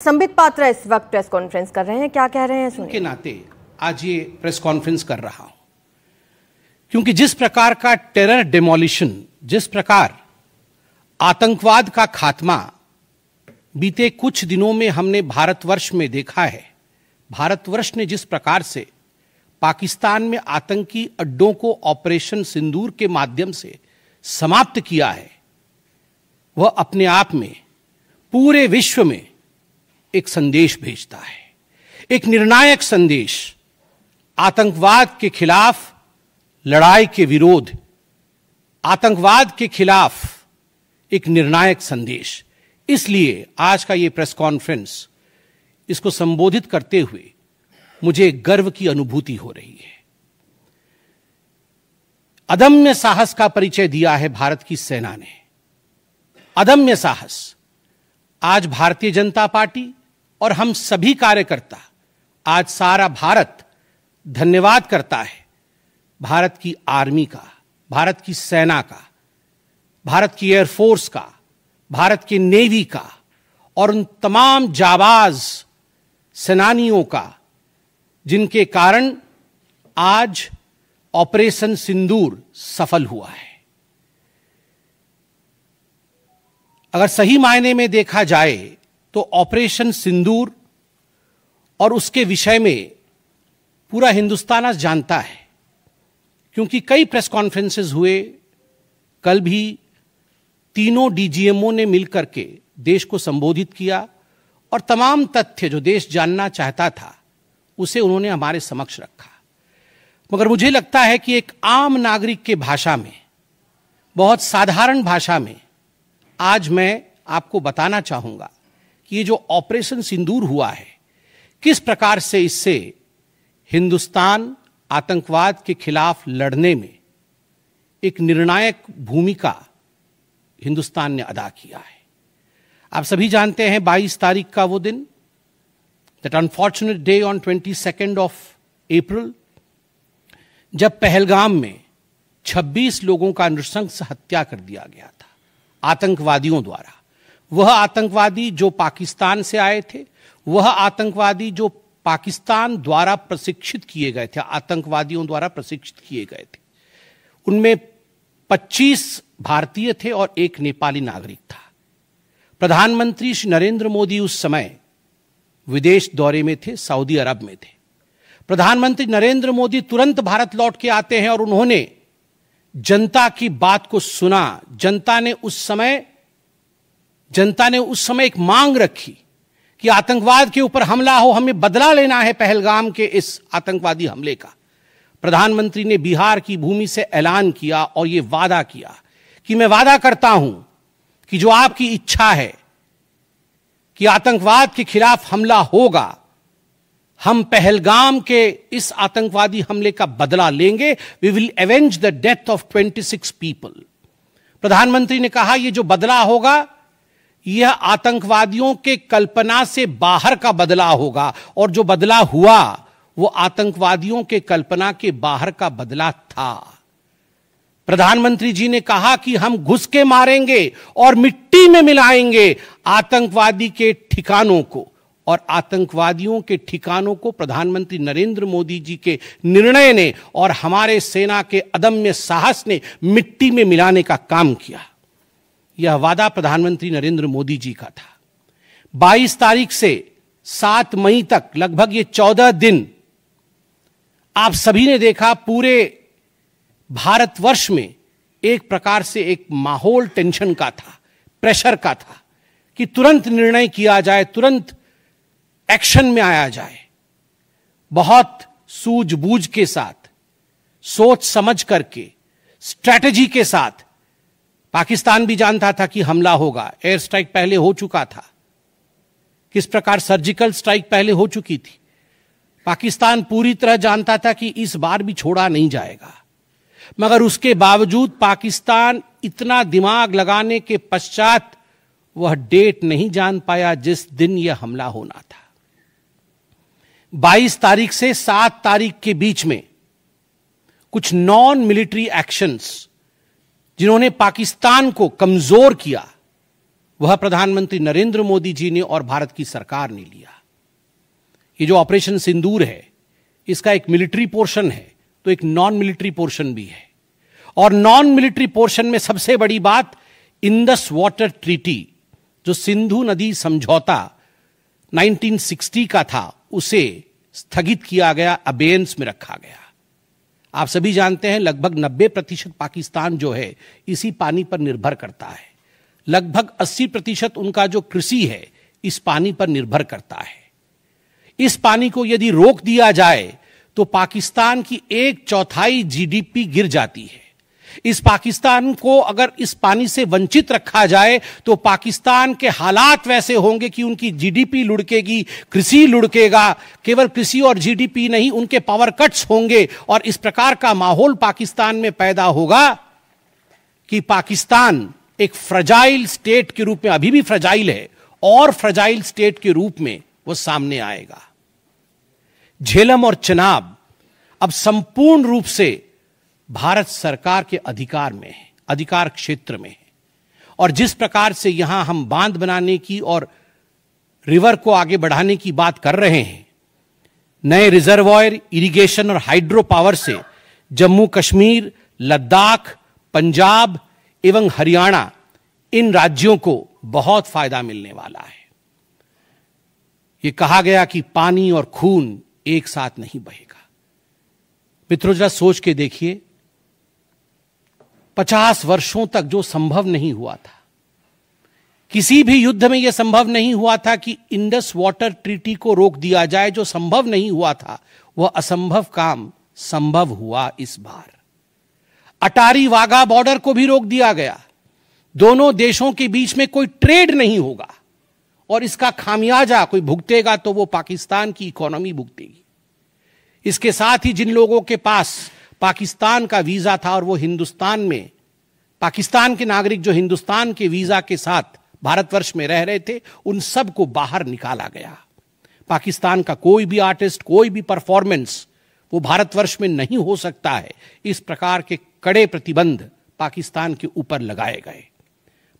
संबित पात्रा इस वक्त press conference कर रहे हैं, क्या कह रहे हैं सुनिए। के नाते आज ये प्रेस कॉन्फ्रेंस कर रहा हूं क्योंकि जिस प्रकार का टेरर डिमोलिशन, जिस प्रकार आतंकवाद का खात्मा बीते कुछ दिनों में हमने भारतवर्ष में देखा है, भारतवर्ष ने जिस प्रकार से पाकिस्तान में आतंकी अड्डों को ऑपरेशन सिंदूर के माध्यम से समाप्त किया है, वह अपने आप में पूरे विश्व में एक संदेश भेजता है, एक निर्णायक संदेश। आतंकवाद के खिलाफ लड़ाई के विरोध, आतंकवाद के खिलाफ एक निर्णायक संदेश। इसलिए आज का यह प्रेस कॉन्फ्रेंस, इसको संबोधित करते हुए मुझे गर्व की अनुभूति हो रही है। अदम्य साहस का परिचय दिया है भारत की सेना ने, अदम्य साहस। आज भारतीय जनता पार्टी और हम सभी कार्यकर्ता, आज सारा भारत धन्यवाद करता है भारत की आर्मी का, भारत की सेना का, भारत की एयरफोर्स का, भारत की नेवी का और उन तमाम जाबाज सेनानियों का जिनके कारण आज ऑपरेशन सिंदूर सफल हुआ है। अगर सही मायने में देखा जाए तो ऑपरेशन सिंदूर और उसके विषय में पूरा हिंदुस्तान आज जानता है, क्योंकि कई प्रेस कॉन्फ्रेंसेस हुए। कल भी तीनों डीजीएमओ ने मिलकर के देश को संबोधित किया और तमाम तथ्य जो देश जानना चाहता था उसे उन्होंने हमारे समक्ष रखा। मगर मुझे लगता है कि एक आम नागरिक के भाषा में, बहुत साधारण भाषा में आज मैं आपको बताना चाहूंगा कि ये जो ऑपरेशन सिंदूर हुआ है, किस प्रकार से इससे हिंदुस्तान आतंकवाद के खिलाफ लड़ने में एक निर्णायक भूमिका हिंदुस्तान ने अदा किया है। आप सभी जानते हैं 22 तारीख का वो दिन, that unfortunate day on 22 of April, जब पहलगाम में 26 लोगों का नृशंस हत्या कर दिया गया था आतंकवादियों द्वारा। वह आतंकवादी जो पाकिस्तान से आए थे, वह आतंकवादी जो पाकिस्तान द्वारा प्रशिक्षित किए गए थे, आतंकवादियों द्वारा प्रशिक्षित किए गए थे। उनमें 25 भारतीय थे और एक नेपाली नागरिक था। प्रधानमंत्री श्री नरेंद्र मोदी उस समय विदेश दौरे में थे, सऊदी अरब में थे। प्रधानमंत्री नरेंद्र मोदी तुरंत भारत लौट के आते हैं और उन्होंने जनता की बात को सुना। जनता ने उस समय एक मांग रखी कि आतंकवाद के ऊपर हमला हो, हमें बदला लेना है पहलगाम के इस आतंकवादी हमले का। प्रधानमंत्री ने बिहार की भूमि से ऐलान किया और यह वादा किया कि मैं वादा करता हूं कि जो आपकी इच्छा है कि आतंकवाद के खिलाफ हमला होगा, हम पहलगाम के इस आतंकवादी हमले का बदला लेंगे। We will avenge the death of 26 people. प्रधानमंत्री ने कहा यह जो बदला होगा, यह आतंकवादियों के कल्पना से बाहर का बदला होगा, और जो बदला हुआ वो आतंकवादियों के कल्पना के बाहर का बदला था। प्रधानमंत्री जी ने कहा कि हम घुस के मारेंगे और मिट्टी में मिलाएंगे आतंकवादी के ठिकानों को, और आतंकवादियों के ठिकानों को प्रधानमंत्री नरेंद्र मोदी जी के निर्णय ने और हमारे सेना के अदम्य साहस ने मिट्टी में मिलाने का काम किया। यह वादा प्रधानमंत्री नरेंद्र मोदी जी का था। 22 तारीख से 7 मई तक लगभग ये 14 दिन आप सभी ने देखा, पूरे भारतवर्ष में एक प्रकार से एक माहौल टेंशन का था, प्रेशर का था कि तुरंत निर्णय किया जाए, तुरंत एक्शन में आया जाए। बहुत सूझबूझ के साथ, सोच समझ करके, स्ट्रैटेजी के साथ। पाकिस्तान भी जानता था कि हमला होगा, एयर स्ट्राइक पहले हो चुका था, किस प्रकार सर्जिकल स्ट्राइक पहले हो चुकी थी। पाकिस्तान पूरी तरह जानता था कि इस बार भी छोड़ा नहीं जाएगा, मगर उसके बावजूद पाकिस्तान इतना दिमाग लगाने के पश्चात वह डेट नहीं जान पाया जिस दिन यह हमला होना था। 22 तारीख से 7 तारीख के बीच में कुछ नॉन मिलिट्री एक्शंस जिन्होंने पाकिस्तान को कमजोर किया, वह प्रधानमंत्री नरेंद्र मोदी जी ने और भारत की सरकार ने लिया। ये जो ऑपरेशन सिंदूर है, इसका एक मिलिट्री पोर्शन है तो एक नॉन मिलिट्री पोर्शन भी है। और नॉन मिलिट्री पोर्शन में सबसे बड़ी बात इंडस वाटर ट्रीटी, जो सिंधु नदी समझौता 1960 का था, उसे स्थगित किया गया, अबेयंस में रखा गया। आप सभी जानते हैं लगभग 90% पाकिस्तान जो है इसी पानी पर निर्भर करता है। लगभग 80% उनका जो कृषि है इस पानी पर निर्भर करता है। इस पानी को यदि रोक दिया जाए तो पाकिस्तान की 1/4 जीडीपी गिर जाती है। इस पाकिस्तान को अगर इस पानी से वंचित रखा जाए तो पाकिस्तान के हालात वैसे होंगे कि उनकी जीडीपी लुढ़केगी, कृषि लुढ़केगा। केवल कृषि और जीडीपी नहीं, उनके पावर कट्स होंगे और इस प्रकार का माहौल पाकिस्तान में पैदा होगा कि पाकिस्तान एक फ्रजाइल स्टेट के रूप में, अभी भी फ्रजाइल है, और फ्रजाइल स्टेट के रूप में वो सामने आएगा। झेलम और चनाब अब संपूर्ण रूप से भारत सरकार के अधिकार में है, अधिकार क्षेत्र में है। और जिस प्रकार से यहां हम बांध बनाने की और रिवर को आगे बढ़ाने की बात कर रहे हैं, नए रिजर्वॉयर, इरिगेशन और हाइड्रो पावर से जम्मू कश्मीर, लद्दाख, पंजाब एवं हरियाणा, इन राज्यों को बहुत फायदा मिलने वाला है। यह कहा गया कि पानी और खून एक साथ नहीं बहेगा। मित्रों, जरा सोच के देखिए, 50 वर्षों तक जो संभव नहीं हुआ था, किसी भी युद्ध में यह संभव नहीं हुआ था कि इंडस वाटर ट्रीटी को रोक दिया जाए। जो संभव नहीं हुआ था वह असंभव काम संभव हुआ इस बार। अटारी वाघा बॉर्डर को भी रोक दिया गया। दोनों देशों के बीच में कोई ट्रेड नहीं होगा और इसका खामियाजा कोई भुगतेगा तो वो पाकिस्तान की इकोनॉमी भुगतेगी। इसके साथ ही जिन लोगों के पास पाकिस्तान का वीजा था और वो हिंदुस्तान में, पाकिस्तान के नागरिक जो हिंदुस्तान के वीजा के साथ भारतवर्ष में रह रहे थे, उन सब को बाहर निकाला गया। पाकिस्तान का कोई भी आर्टिस्ट, कोई भी परफॉर्मेंस वो भारतवर्ष में नहीं हो सकता है। इस प्रकार के कड़े प्रतिबंध पाकिस्तान के ऊपर लगाए गए।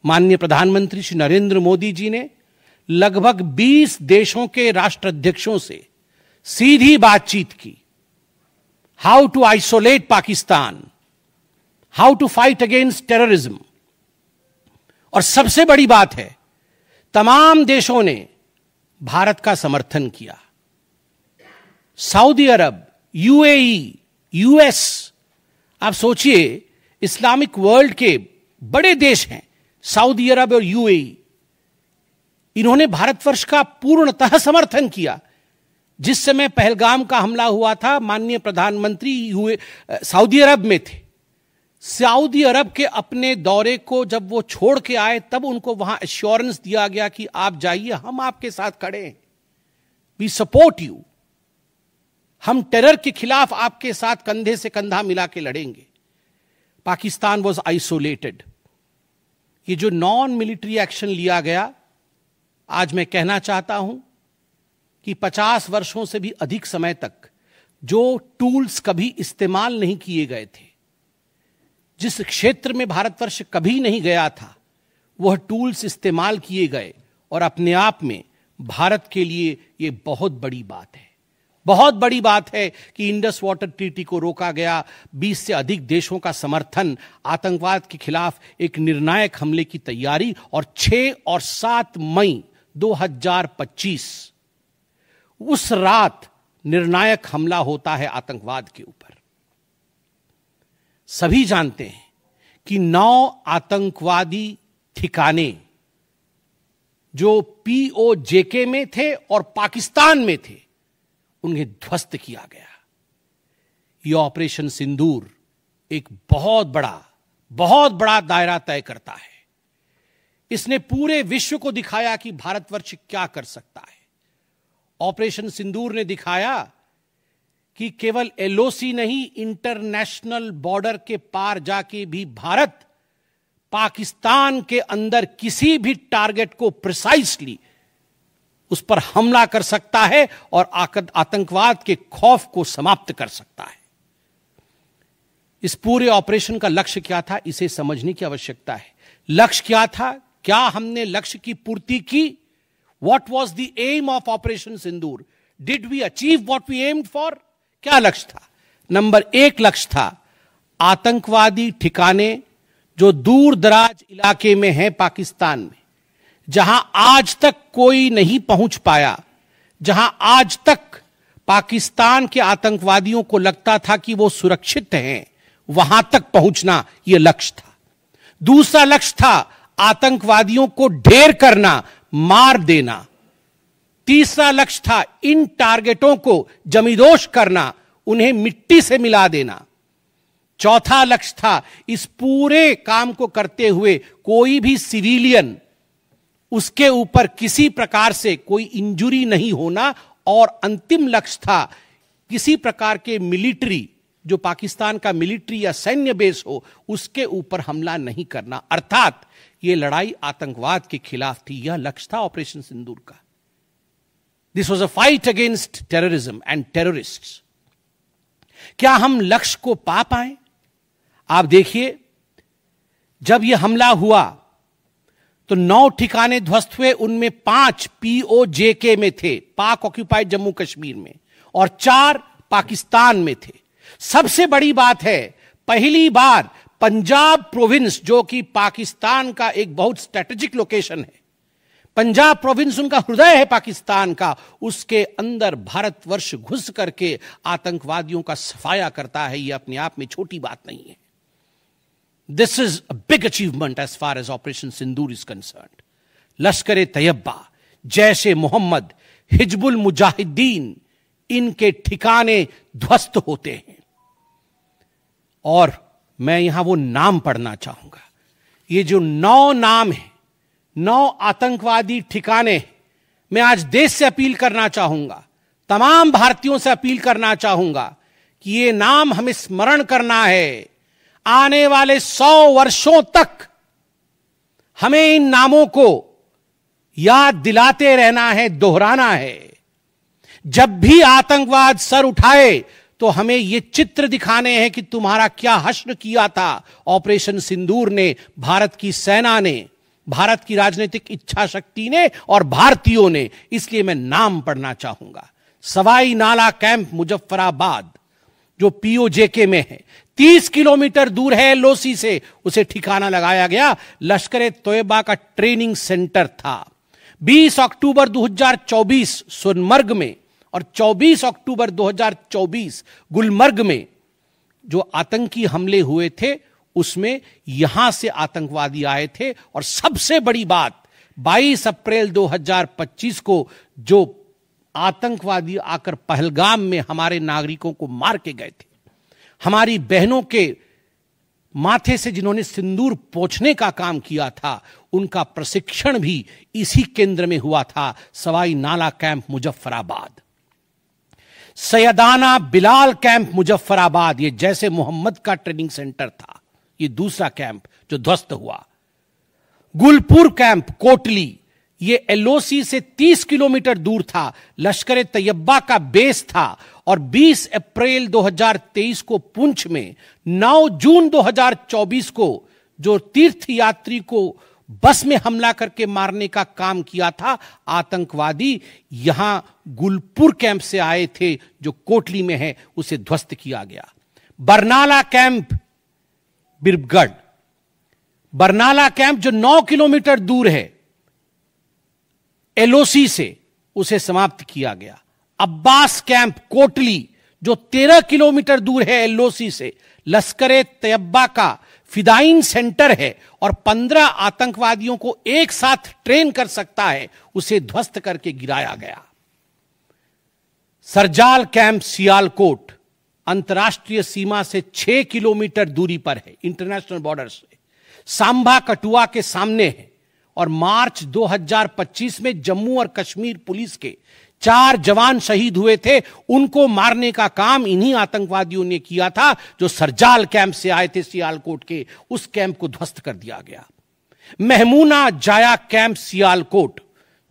माननीय प्रधानमंत्री श्री नरेंद्र मोदी जी ने लगभग 20 देशों के राष्ट्राध्यक्षों से सीधी बातचीत की। How to isolate Pakistan, how to fight against terrorism. और सबसे बड़ी बात है, तमाम देशों ने भारत का समर्थन किया। सऊदी अरब, यूएई, यूएस, आप सोचिए इस्लामिक वर्ल्ड के बड़े देश हैं सऊदी अरब और यूएई, इन्होंने भारतवर्ष का पूर्णतः समर्थन किया। जिस समय पहलगाम का हमला हुआ था, माननीय प्रधानमंत्री सऊदी अरब में थे। सऊदी अरब के अपने दौरे को जब वो छोड़ के आए, तब उनको वहां एश्योरेंस दिया गया कि आप जाइए, हम आपके साथ खड़े हैं, वी सपोर्ट यू, हम टेरर के खिलाफ आपके साथ कंधे से कंधा मिला के लड़ेंगे। Pakistan was isolated. ये जो नॉन मिलिट्री एक्शन लिया गया, आज मैं कहना चाहता हूं कि 50 वर्षों से भी अधिक समय तक जो टूल्स कभी इस्तेमाल नहीं किए गए थे, जिस क्षेत्र में भारतवर्ष कभी नहीं गया था, वह टूल्स इस्तेमाल किए गए और अपने आप में भारत के लिए यह बहुत बड़ी बात है। बहुत बड़ी बात है कि इंडस वाटर ट्रीटी को रोका गया। 20 से अधिक देशों का समर्थन, आतंकवाद के खिलाफ एक निर्णायक हमले की तैयारी, और 6 और 7 मई 2025 उस रात निर्णायक हमला होता है आतंकवाद के ऊपर। सभी जानते हैं कि 9 आतंकवादी ठिकाने जो पीओजेके में थे और पाकिस्तान में थे, उन्हें ध्वस्त किया गया। यह ऑपरेशन सिंदूर एक बहुत बड़ा दायरा तय करता है। इसने पूरे विश्व को दिखाया कि भारतवर्ष क्या कर सकता है। ऑपरेशन सिंदूर ने दिखाया कि केवल एलओसी नहीं, इंटरनेशनल बॉर्डर के पार जाके भी भारत पाकिस्तान के अंदर किसी भी टारगेट को प्रिसाइसली उस पर हमला कर सकता है और आतंकवाद के खौफ को समाप्त कर सकता है। इस पूरे ऑपरेशन का लक्ष्य क्या था, इसे समझने की आवश्यकता है। लक्ष्य क्या था क्या हमने लक्ष्य की पूर्ति की? What was the aim of operation Sindoor? Did we achieve what we aimed for? क्या लक्ष्य था? नंबर 1 लक्ष्य था आतंकवादी ठिकाने जो दूर दराज इलाके में हैं पाकिस्तान में, जहां आज तक कोई नहीं पहुंच पाया, जहां आज तक पाकिस्तान के आतंकवादियों को लगता था कि वो सुरक्षित हैं, वहां तक पहुंचना यह लक्ष्य था। दूसरा लक्ष्य था आतंकवादियों को ढेर करना, मार देना। तीसरा लक्ष्य था इन टारगेटों को जमींदोज करना, उन्हें मिट्टी से मिला देना। चौथा लक्ष्य था इस पूरे काम को करते हुए कोई भी सिविलियन, उसके ऊपर किसी प्रकार से कोई इंजुरी नहीं होना। और अंतिम लक्ष्य था किसी प्रकार के मिलिट्री, जो पाकिस्तान का मिलिट्री या सैन्य बेस हो, उसके ऊपर हमला नहीं करना। अर्थात यह लड़ाई आतंकवाद के खिलाफ थी। यह लक्ष्य था ऑपरेशन सिंदूर का। This was a fight against terrorism and terrorists. क्या हम लक्ष्य को पा पाए? आप देखिए, जब यह हमला हुआ तो 9 ठिकाने ध्वस्त हुए, उनमें 5 POJK में थे, पाक ऑक्यूपाइड जम्मू कश्मीर में, और 4 पाकिस्तान में थे। सबसे बड़ी बात है, पहली बार पंजाब प्रोविंस, जो कि पाकिस्तान का एक बहुत स्ट्रेटेजिक लोकेशन है, पंजाब प्रोविंस उनका हृदय है पाकिस्तान का, उसके अंदर भारतवर्ष घुस करके आतंकवादियों का सफाया करता है। यह अपने आप में छोटी बात नहीं है। This is a big achievement as far as Operation Sindoor is concerned. लश्कर तैयबा, जैश-ए मोहम्मद, हिजबुल मुजाहिदीन, इनके ठिकाने ध्वस्त होते हैं। और मैं यहां वो नाम पढ़ना चाहूंगा। ये जो 9 नाम है, 9 आतंकवादी ठिकाने, मैं आज देश से अपील करना चाहूंगा, तमाम भारतीयों से अपील करना चाहूंगा कि ये नाम हमें स्मरण करना है। आने वाले 100 वर्षों तक हमें इन नामों को याद दिलाते रहना है, दोहराना है। जब भी आतंकवाद सर उठाए तो हमें यह चित्र दिखाने हैं कि तुम्हारा क्या हश्र किया था ऑपरेशन सिंदूर ने, भारत की सेना ने, भारत की राजनीतिक इच्छा शक्ति ने और भारतीयों ने। इसलिए मैं नाम पढ़ना चाहूंगा। सवाई नाला कैंप मुजफ्फराबाद, जो POJK में है, 30 किलोमीटर दूर है LOC से, उसे ठिकाना लगाया गया। लश्कर तैयबा का ट्रेनिंग सेंटर था। 20 अक्टूबर 2024 सोनमर्ग में और 24 अक्टूबर 2024 गुलमर्ग में जो आतंकी हमले हुए थे, उसमें यहां से आतंकवादी आए थे। और सबसे बड़ी बात, 22 अप्रैल 2025 को जो आतंकवादी आकर पहलगाम में हमारे नागरिकों को मार के गए थे, हमारी बहनों के माथे से जिन्होंने सिंदूर पोंछने का काम किया था, उनका प्रशिक्षण भी इसी केंद्र में हुआ था, सवाई नाला कैंप मुजफ्फराबाद। सैयदाना बिलाल कैंप मुजफ्फराबाद, ये जैसे मोहम्मद का ट्रेनिंग सेंटर था, ये दूसरा कैंप जो ध्वस्त हुआ। गुलपुर कैंप कोटली, ये LOC से 30 किलोमीटर दूर था, लश्कर तैयबा का बेस था। और 20 अप्रैल 2023 को पुंछ में, 9 जून 2024 को जो तीर्थ यात्री को बस में हमला करके मारने का काम किया था आतंकवादी, यहां गुलपुर कैंप से आए थे जो कोटली में है, उसे ध्वस्त किया गया। बरनाला कैंप बिरगढ़, बरनाला कैंप जो 9 किलोमीटर दूर है LOC से, उसे समाप्त किया गया। अब्बास कैंप कोटली जो 13 किलोमीटर दूर है LOC से, लश्कर तैयबा का फिदाइन सेंटर है और 15 आतंकवादियों को एक साथ ट्रेन कर सकता है, उसे ध्वस्त करके गिराया गया। सरजाल कैंप सियालकोट अंतर्राष्ट्रीय सीमा से 6 किलोमीटर दूरी पर है, इंटरनेशनल बॉर्डर से। सांभा कठुआ के सामने है। और मार्च 2025 में जम्मू और कश्मीर पुलिस के 4 जवान शहीद हुए थे, उनको मारने का काम इन्हीं आतंकवादियों ने किया था जो सरजाल कैंप से आए थे सियालकोट के। उस कैंप को ध्वस्त कर दिया गया। महमूना जाया कैंप सियालकोट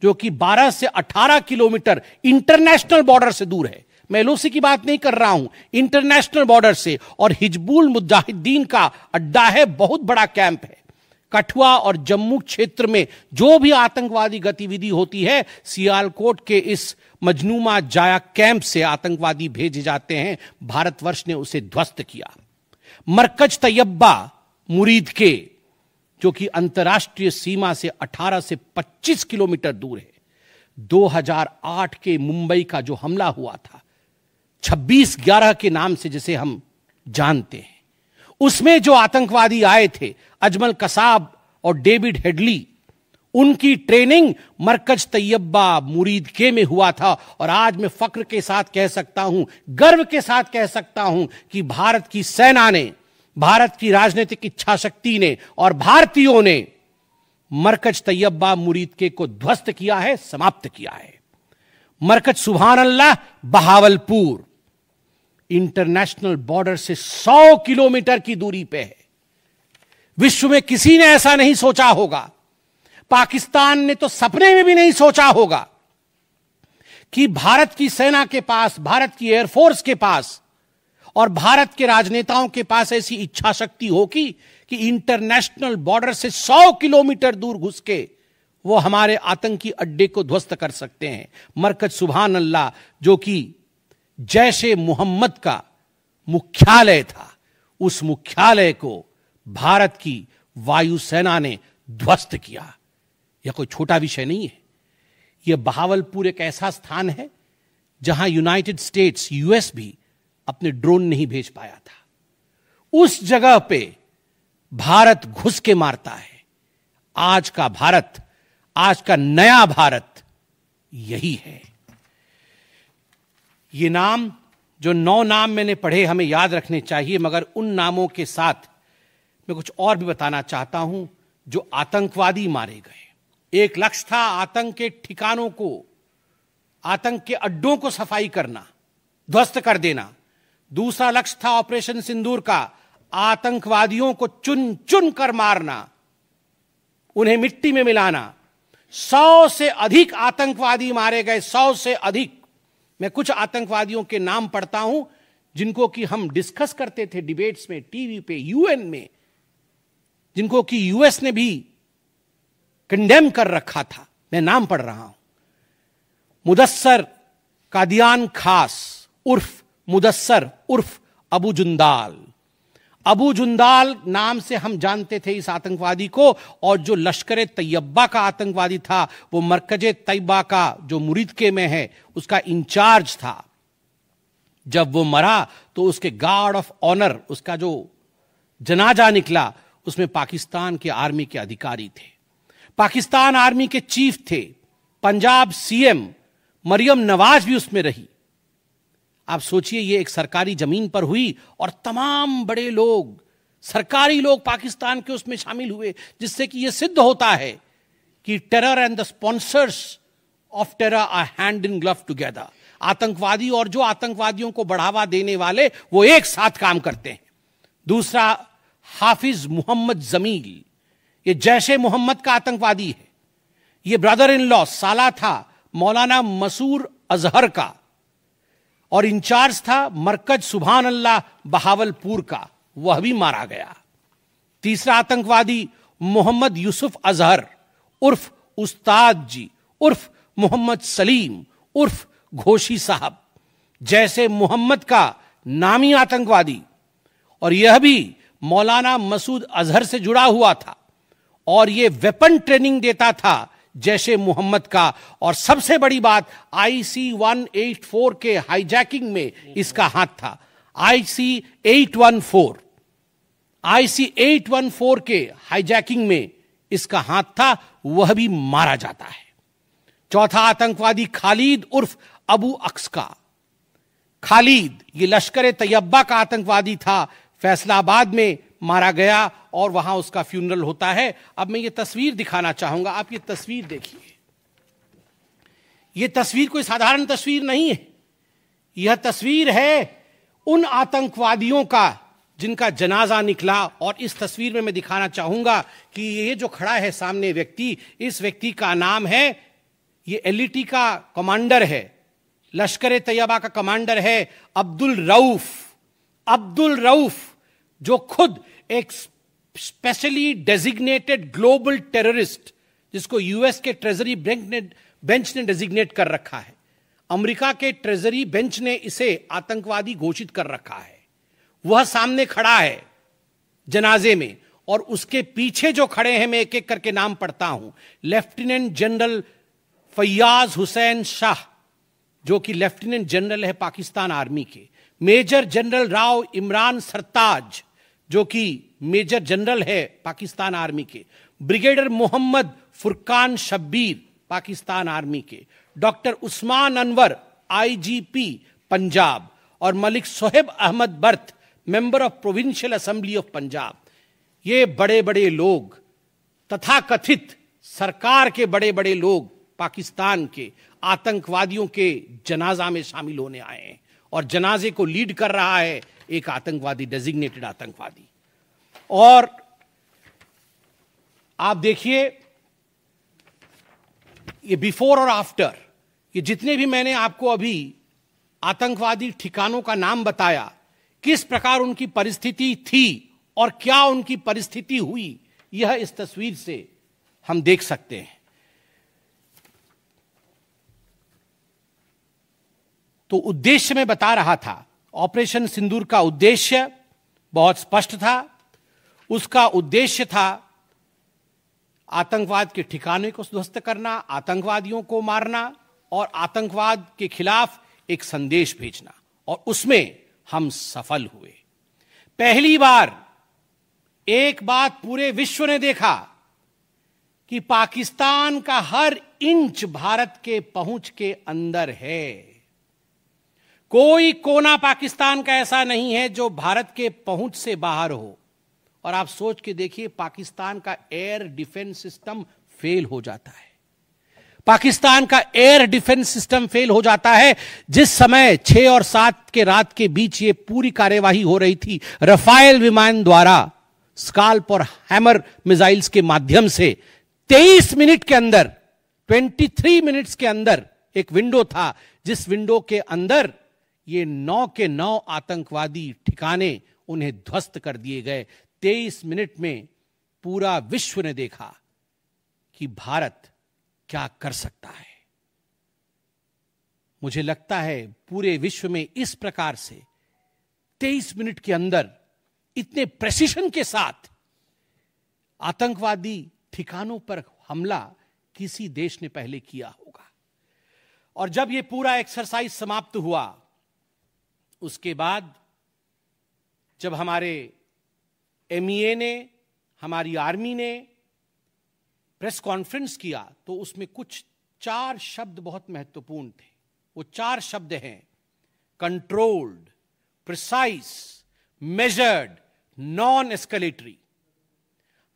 जो कि 12 से 18 किलोमीटर इंटरनेशनल बॉर्डर से दूर है, मैं LOC की बात नहीं कर रहा हूं, इंटरनेशनल बॉर्डर से, और हिजबुल मुजाहिदीन का अड्डा है, बहुत बड़ा कैंप है। कठुआ और जम्मू क्षेत्र में जो भी आतंकवादी गतिविधि होती है, सियालकोट के इस मजनूमा जाया कैंप से आतंकवादी भेजे जाते हैं। भारतवर्ष ने उसे ध्वस्त किया। मरकज तैयबा मुरीद के, जो कि अंतर्राष्ट्रीय सीमा से 18 से 25 किलोमीटर दूर है, 2008 के मुंबई का जो हमला हुआ था 26/11 के नाम से जिसे हम जानते हैं, उसमें जो आतंकवादी आए थे अजमल कसाब और डेविड हेडली, उनकी ट्रेनिंग मरकज तैयबा मुरीद के में हुआ था। और आज मैं फक्र के साथ कह सकता हूं, गर्व के साथ कह सकता हूं कि भारत की सेना ने, भारत की राजनीतिक इच्छा शक्ति ने और भारतीयों ने मरकज तैयबा मुरीद के को ध्वस्त किया है, समाप्त किया है। मरकज सुभान अल्लाह बहावलपुर इंटरनेशनल बॉर्डर से 100 किलोमीटर की दूरी पे है। विश्व में किसी ने ऐसा नहीं सोचा होगा, पाकिस्तान ने तो सपने में भी नहीं सोचा होगा कि भारत की सेना के पास, भारत की एयरफोर्स के पास और भारत के राजनेताओं के पास ऐसी इच्छा शक्ति होगी कि इंटरनेशनल बॉर्डर से 100 किलोमीटर दूर घुस के वो हमारे आतंकी अड्डे को ध्वस्त कर सकते हैं। मरकज सुभान अल्लाह, जो कि जैशे मोहम्मद का मुख्यालय था, उस मुख्यालय को भारत की वायुसेना ने ध्वस्त किया। यह कोई छोटा विषय नहीं है। यह बहावलपुर एक ऐसा स्थान है जहां यूनाइटेड स्टेट्स, यूएस भी अपने ड्रोन नहीं भेज पाया था। उस जगह पे भारत घुस के मारता है। आज का भारत, आज का नया भारत यही है। ये नाम, जो 9 नाम मैंने पढ़े, हमें याद रखने चाहिए, मगर उन नामों के साथ मैं कुछ और भी बताना चाहता हूं। जो आतंकवादी मारे गए, एक लक्ष्य था आतंक के ठिकानों को, आतंक के अड्डों को सफाई करना, ध्वस्त कर देना। दूसरा लक्ष्य था ऑपरेशन सिंदूर का, आतंकवादियों को चुन चुन कर मारना, उन्हें मिट्टी में मिलाना। 100 से अधिक आतंकवादी मारे गए, 100 से अधिक। मैं कुछ आतंकवादियों के नाम पढ़ता हूं जिनको कि हम डिस्कस करते थे डिबेट्स में, टीवी पे, यूएन में, जिनको कि यूएस ने भी कंडेम कर रखा था। मैं नाम पढ़ रहा हूं। मुदस्सर कादियान खास उर्फ मुदस्सर उर्फ अबू जुंदाल। अबू जुंदाल नाम से हम जानते थे इस आतंकवादी को। और जो लश्कर तैयबा का आतंकवादी था, वो मरकज तैयबा का जो मुरीदके में है, उसका इंचार्ज था। जब वो मरा तो उसके गार्ड ऑफ ऑनर, उसका जो जनाजा निकला, उसमें पाकिस्तान के आर्मी के अधिकारी थे, पाकिस्तान आर्मी के चीफ थे, पंजाब सीएम मरियम नवाज भी उसमें रही। आप सोचिए, ये एक सरकारी जमीन पर हुई और तमाम बड़े लोग, सरकारी लोग पाकिस्तान के उसमें शामिल हुए, जिससे कि यह सिद्ध होता है कि terror and the sponsors of terror are hand in glove together. आतंकवादी और जो आतंकवादियों को बढ़ावा देने वाले, वो एक साथ काम करते हैं। दूसरा, हाफिज मोहम्मद जमील, ये जैशे मोहम्मद का आतंकवादी है। ये ब्रदर इन लॉ, साला था मौलाना मसूर अजहर का, और इंचार्ज था मरकज सुभान अल्लाह बहावलपुर का, वह भी मारा गया। तीसरा आतंकवादी मोहम्मद यूसुफ अजहर उर्फ उस्ताद जी उर्फ मोहम्मद सलीम उर्फ घोशी साहब, जैसे मोहम्मद का नामी आतंकवादी, और यह भी मौलाना मसूद अजहर से जुड़ा हुआ था और यह वेपन ट्रेनिंग देता था जैशे मोहम्मद का। और सबसे बड़ी बात, IC 184 के हाईजैकिंग में इसका हाथ था। IC 814 के हाईजैकिंग में इसका हाथ था, वह भी मारा जाता है। चौथा आतंकवादी खालिद उर्फ अबू अक्स का। खालिद ये लश्कर तैयबा का आतंकवादी था, फैसलाबाद में मारा गया और वहां उसका फ्यूनरल होता है। अब मैं ये तस्वीर दिखाना चाहूंगा, आप ये तस्वीर देखिए। ये तस्वीर कोई साधारण तस्वीर नहीं है। यह तस्वीर है उन आतंकवादियों का जिनका जनाजा निकला। और इस तस्वीर में मैं दिखाना चाहूंगा कि ये जो खड़ा है सामने व्यक्ति, इस व्यक्ति का नाम है, ये LET का कमांडर है, लश्कर तैयबा का कमांडर है अब्दुल रऊफ। अब्दुल रऊफ जो खुद एक स्पेशली डेजिग्नेटेड ग्लोबल टेररिस्ट, जिसको यूएस के ट्रेजरी बेंच ने डेजिग्नेट कर रखा है, अमेरिका के ट्रेजरी बेंच ने इसे आतंकवादी घोषित कर रखा है, वह सामने खड़ा है जनाजे में, और उसके पीछे जो खड़े हैं, मैं एक एक करके नाम पढ़ता हूं। लेफ्टिनेंट जनरल फैयाज हुसैन शाह, जो कि लेफ्टिनेंट जनरल है पाकिस्तान आर्मी के, मेजर जनरल राव इमरान सरताज, जो कि मेजर जनरल है पाकिस्तान आर्मी के, ब्रिगेडियर मोहम्मद फुरकान शब्बीर पाकिस्तान आर्मी के, डॉक्टर उस्मान अनवर आईजीपी पंजाब, और Malik Sohaib Ahmed Bharth member of provincial assembly of Punjab. ये बड़े बड़े लोग, तथाकथित सरकार के बड़े बड़े लोग, पाकिस्तान के आतंकवादियों के जनाजा में शामिल होने आए हैं, और जनाजे को लीड कर रहा है एक आतंकवादी, डेजिग्नेटेड आतंकवादी। और आप देखिए ये बिफोर और आफ्टर, ये जितने भी मैंने आपको अभी आतंकवादी ठिकानों का नाम बताया, किस प्रकार उनकी परिस्थिति थी और क्या उनकी परिस्थिति हुई, यह इस तस्वीर से हम देख सकते हैं। तो उद्देश्य मैं बता रहा था, ऑपरेशन सिंदूर का उद्देश्य बहुत स्पष्ट था। उसका उद्देश्य था आतंकवाद के ठिकाने को ध्वस्त करना, आतंकवादियों को मारना और आतंकवाद के खिलाफ एक संदेश भेजना, और उसमें हम सफल हुए। पहली बार एक बात पूरे विश्व ने देखा कि पाकिस्तान का हर इंच भारत के पहुंच के अंदर है। कोई कोना पाकिस्तान का ऐसा नहीं है जो भारत के पहुंच से बाहर हो। और आप सोच के देखिए, पाकिस्तान का एयर डिफेंस सिस्टम फेल हो जाता है। पाकिस्तान का एयर डिफेंस सिस्टम फेल हो जाता है जिस समय 6 और 7 के रात के बीच ये पूरी कार्यवाही हो रही थी। रफाल विमान द्वारा स्काल्प और हैमर मिसाइल्स के माध्यम से 23 मिनट के अंदर, 23 मिनट्स के अंदर एक विंडो था, जिस विंडो के अंदर ये 9 के 9 आतंकवादी ठिकाने उन्हें ध्वस्त कर दिए गए। 23 मिनट में पूरा विश्व ने देखा कि भारत क्या कर सकता है। मुझे लगता है पूरे विश्व में इस प्रकार से 23 मिनट के अंदर इतने प्रेसिशन के साथ आतंकवादी ठिकानों पर हमला किसी देश ने पहले किया होगा। और जब यह पूरा एक्सरसाइज समाप्त हुआ, उसके बाद जब हमारे एमईए ने, हमारी आर्मी ने प्रेस कॉन्फ्रेंस किया, तो उसमें कुछ 4 शब्द बहुत महत्वपूर्ण थे। वो 4 शब्द हैं controlled, precise, measured, non escalatory.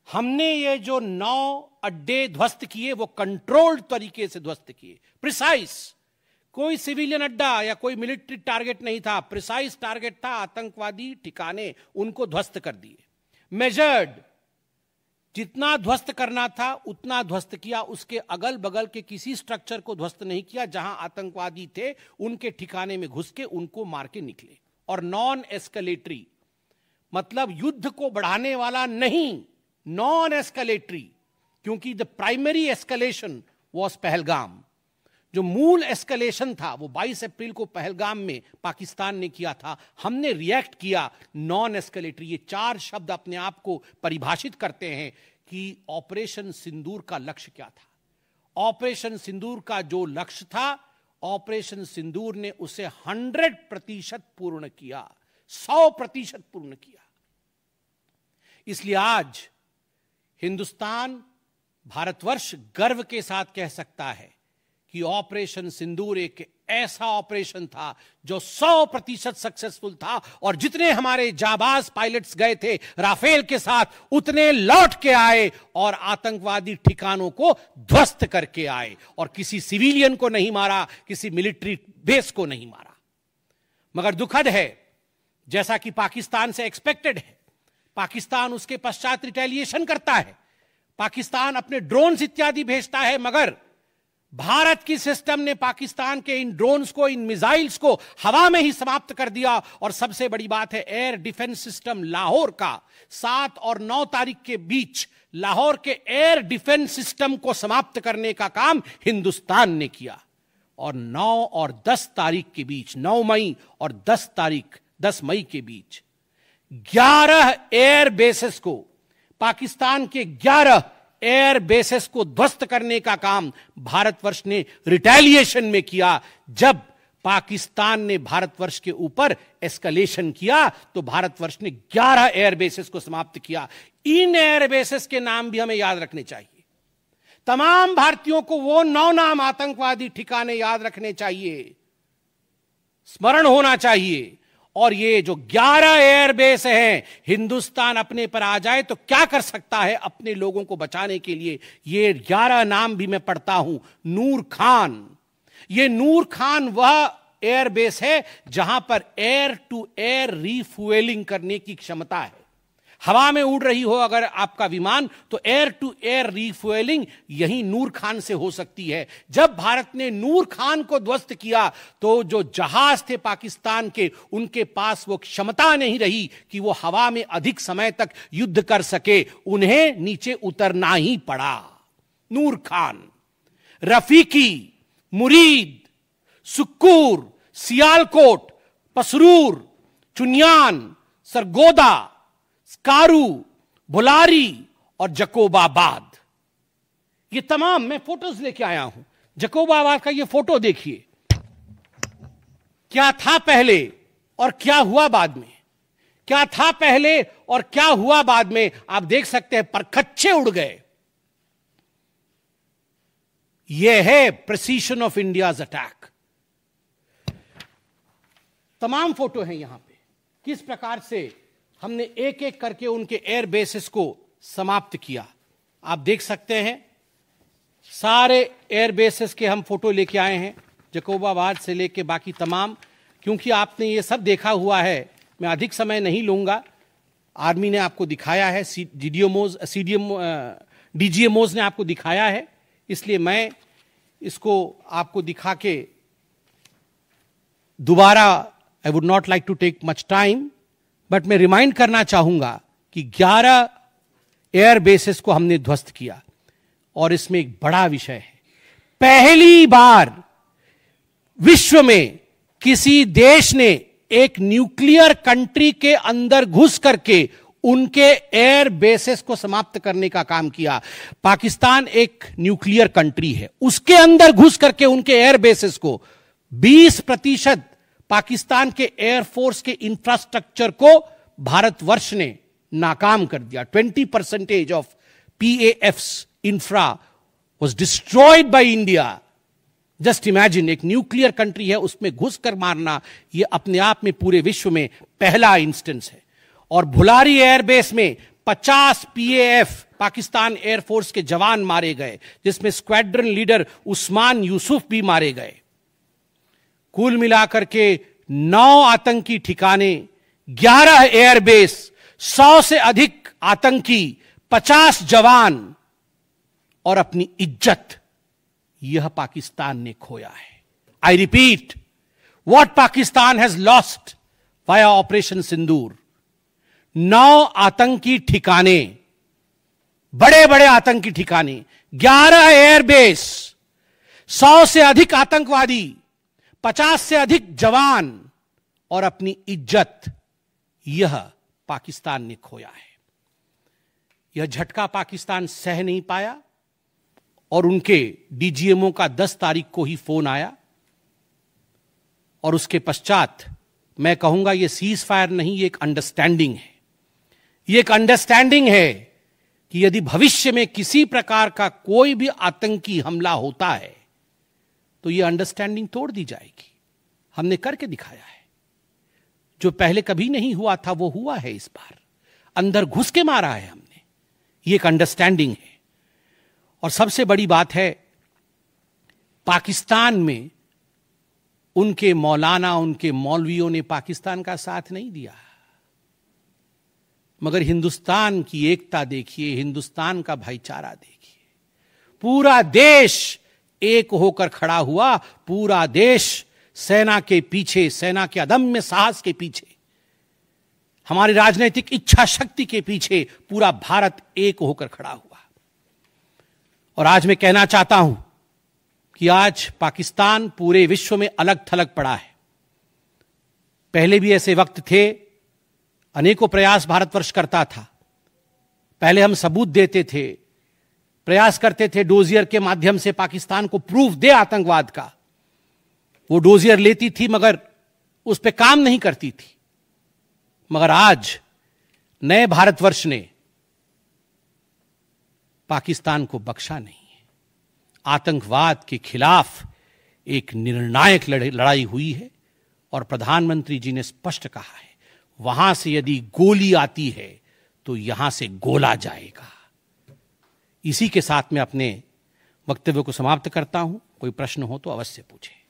हमने ये जो 9 अड्डे ध्वस्त किए वो कंट्रोल्ड तरीके से ध्वस्त किए। प्रिसाइज, कोई सिविलियन अड्डा या कोई मिलिट्री टारगेट नहीं था, प्रिसाइज टारगेट था, आतंकवादी ठिकाने, उनको ध्वस्त कर दिए। मेजर्ड, जितना ध्वस्त करना था उतना ध्वस्त किया, उसके अगल बगल के किसी स्ट्रक्चर को ध्वस्त नहीं किया। जहां आतंकवादी थे उनके ठिकाने में घुस के उनको मार के निकले। और नॉन एस्केलेटरी मतलब युद्ध को बढ़ाने वाला नहीं, नॉन एस्केलेटरी, क्योंकि the primary escalation was Pahalgam. जो मूल एस्केलेशन था वो 22 अप्रैल को पहलगाम में पाकिस्तान ने किया था। हमने रिएक्ट किया नॉन एस्केलेटरी। ये 4 शब्द अपने आप को परिभाषित करते हैं कि ऑपरेशन सिंदूर का लक्ष्य क्या था। ऑपरेशन सिंदूर का जो लक्ष्य था, ऑपरेशन सिंदूर ने उसे 100% पूर्ण किया, 100% पूर्ण किया। इसलिए आज हिंदुस्तान, भारतवर्ष गर्व के साथ कह सकता है कि ऑपरेशन सिंदूर एक ऐसा ऑपरेशन था जो 100% सक्सेसफुल था। और जितने हमारे जाबाज पायलट्स गए थे राफेल के साथ, उतने लौट के आए और आतंकवादी ठिकानों को ध्वस्त करके आए, और किसी सिविलियन को नहीं मारा, किसी मिलिट्री बेस को नहीं मारा। मगर दुखद है, जैसा कि पाकिस्तान से एक्सपेक्टेड है, पाकिस्तान उसके पश्चात रिटेलिएशन करता है, पाकिस्तान अपने ड्रोन्स इत्यादि भेजता है, मगर भारत की सिस्टम ने पाकिस्तान के इन ड्रोन्स को, इन मिसाइल्स को हवा में ही समाप्त कर दिया। और सबसे बड़ी बात है, एयर डिफेंस सिस्टम लाहौर का 7 और 9 तारीख के बीच लाहौर के एयर डिफेंस सिस्टम को समाप्त करने का काम हिंदुस्तान ने किया। और 9 और 10 तारीख के बीच, 9 मई और 10 मई के बीच 11 एयर बेसेस को, पाकिस्तान के 11 एयर बेसेस को ध्वस्त करने का काम भारतवर्ष ने रिटेलिएशन में किया। जब पाकिस्तान ने भारतवर्ष के ऊपर एस्केलेशन किया तो भारतवर्ष ने 11 एयर बेसेस को समाप्त किया। इन एयर बेसेस के नाम भी हमें याद रखने चाहिए। तमाम भारतीयों को वो 9 नाम आतंकवादी ठिकाने याद रखने चाहिए, स्मरण होना चाहिए। और ये जो 11 एयरबेस हैं, हिंदुस्तान अपने पर आ जाए तो क्या कर सकता है अपने लोगों को बचाने के लिए। ये 11 नाम भी मैं पढ़ता हूं। नूर खान, ये नूर खान वह एयरबेस है जहां पर एयर टू एयर रिफ्यूएलिंग करने की क्षमता है। हवा में उड़ रही हो अगर आपका विमान, तो एयर टू एयर रिफ्यूएलिंग यही नूर खान से हो सकती है। जब भारत ने नूर खान को ध्वस्त किया तो जो जहाज थे पाकिस्तान के, उनके पास वो क्षमता नहीं रही कि वो हवा में अधिक समय तक युद्ध कर सके, उन्हें नीचे उतरना ही पड़ा। नूर खान, रफीकी, मुरीद, सुक्कूर, सियालकोट, पसरूर, चुनियान, सरगोदा, स्कारू, बुलारी और जकोबाबाद, ये तमाम मैं फोटोज लेके आया हूं। जकोबाबाद का ये फोटो देखिए, क्या था पहले और क्या हुआ बाद में, क्या था पहले और क्या हुआ बाद में, आप देख सकते हैं परखच्चे उड़ गए। यह है प्रिसीशन ऑफ इंडियाज अटैक। तमाम फोटो हैं यहां पे, किस प्रकार से हमने एक एक करके उनके एयर बेसेस को समाप्त किया। आप देख सकते हैं सारे एयर बेसेस के हम फोटो लेके आए हैं, जकोबाबाद से लेके बाकी तमाम। क्योंकि आपने ये सब देखा हुआ है, मैं अधिक समय नहीं लूंगा। आर्मी ने आपको दिखाया है, डीजीएमओज ने आपको दिखाया है, इसलिए मैं इसको आपको दिखा के दोबारा I would not like to take much time, but मैं रिमाइंड करना चाहूंगा कि 11 एयर बेसेस को हमने ध्वस्त किया। और इसमें एक बड़ा विषय है, पहली बार विश्व में किसी देश ने एक न्यूक्लियर कंट्री के अंदर घुस करके उनके एयर बेसेस को समाप्त करने का काम किया। पाकिस्तान एक न्यूक्लियर कंट्री है, उसके अंदर घुस करके उनके एयर बेसेस को 20% पाकिस्तान के एयरफोर्स के इंफ्रास्ट्रक्चर को भारतवर्ष ने नाकाम कर दिया। 20% of PAF's infra was destroyed by India. Just imagine, एक न्यूक्लियर कंट्री है, उसमें घुसकर मारना, यह अपने आप में पूरे विश्व में पहला इंस्टेंस है। और भुलारी एयरबेस में 50 PAF पाकिस्तान एयरफोर्स के जवान मारे गए, जिसमें स्क्वाड्रन लीडर उस्मान यूसुफ भी मारे गए। कुल मिलाकर के 9 आतंकी ठिकाने, 11 एयरबेस, 100 से अधिक आतंकी, 50 जवान और अपनी इज्जत, यह पाकिस्तान ने खोया है। I repeat, what Pakistan has lost via operation Sindoor. 9 आतंकी ठिकाने, बड़े बड़े आतंकी ठिकाने, 11 एयरबेस, 100 से अधिक आतंकवादी, 50 से अधिक जवान और अपनी इज्जत, यह पाकिस्तान ने खोया है। यह झटका पाकिस्तान सह नहीं पाया और उनके डीजीएमओ का 10 तारीख को ही फोन आया। और उसके पश्चात मैं कहूंगा यह सीज फायर नहीं, यह एक अंडरस्टैंडिंग है। यह एक अंडरस्टैंडिंग है कि यदि भविष्य में किसी प्रकार का कोई भी आतंकी हमला होता है तो यह अंडरस्टैंडिंग तोड़ दी जाएगी। हमने करके दिखाया है, जो पहले कभी नहीं हुआ था वो हुआ है इस बार। अंदर घुस के मारा है हमने, यह एक अंडरस्टैंडिंग है। और सबसे बड़ी बात है, पाकिस्तान में उनके मौलाना, उनके मौलवियों ने पाकिस्तान का साथ नहीं दिया, मगर हिंदुस्तान की एकता देखिए, हिंदुस्तान का भाईचारा देखिए। पूरा देश एक होकर खड़ा हुआ। पूरा देश सेना के पीछे, सेना के अदम्य साहस के पीछे, हमारी राजनीतिक इच्छा शक्ति के पीछे पूरा भारत एक होकर खड़ा हुआ। और आज मैं कहना चाहता हूं कि आज पाकिस्तान पूरे विश्व में अलग थलग पड़ा है। पहले भी ऐसे वक्त थे, अनेकों प्रयास भारतवर्ष करता था। पहले हम सबूत देते थे, प्रयास करते थे डोजियर के माध्यम से पाकिस्तान को प्रूफ दे आतंकवाद का। वो डोजियर लेती थी मगर उस पर काम नहीं करती थी। मगर आज नए भारतवर्ष ने पाकिस्तान को बख्शा नहीं है। आतंकवाद के खिलाफ एक निर्णायक लड़ाई हुई है और प्रधानमंत्री जी ने स्पष्ट कहा है, वहां से यदि गोली आती है तो यहां से गोला जाएगा। इसी के साथ मैं अपने वक्तव्य को समाप्त करता हूं। कोई प्रश्न हो तो अवश्य पूछें।